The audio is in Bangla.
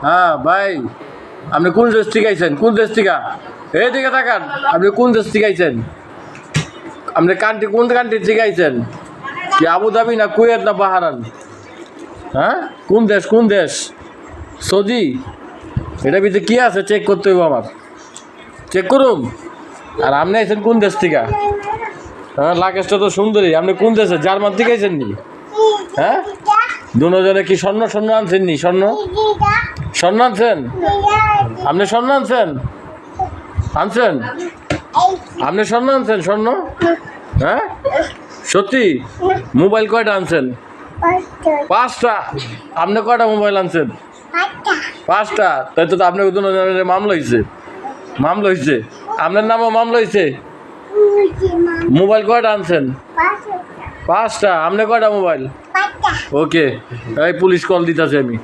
হ্যাঁ ভাই, আপনি কোন দেশ থেকে আইছেন? কোন দেশ থেকে? এইদিকে তাকান। আপনি কোন দেশ থেকে আইছেন? আপনি কোন কান্ট্রি থেকে আইছেন? কি আবুধাবি না কুয়েত না বাহারান? হ্যাঁ, কোন দেশ? কোন দেশ? সৌদি? এটা ভিতরে কি আছে চেক করতে হইব আমার। চেক করুন। আর আপনি আইছেন কোন দেশ থেকে? হ্যাঁ, লাগেজটা তো সুন্দরী। আপনি কোন দেশে? জার্মান থেকে আইছেন নি? হ্যাঁ, দুজনে কি স্বর্ণ স্বর্ণ আনছেন নি? স্বর্ণ স্বর্ণ আনছেন? আপনি স্বর্ণ আনছেন? আনছেন? আপনি স্বর্ণ আনছেন? স্বর্ণ? হ্যাঁ, সত্যি? মোবাইল কয়টা আনছেন? 5টা। আপনি কয়টা মোবাইল আনছেন? 5টা। তাই তো আপনার দুজনের মামলা হয়েছে। মামলা হয়েছে। আপনার নামও মামলা হয়েছে। মোবাইল কয়টা আনছেন? 5টা। আপনি কয়টা মোবাইল? ওকে, এই পুলিশ কল দিতেছে আমি।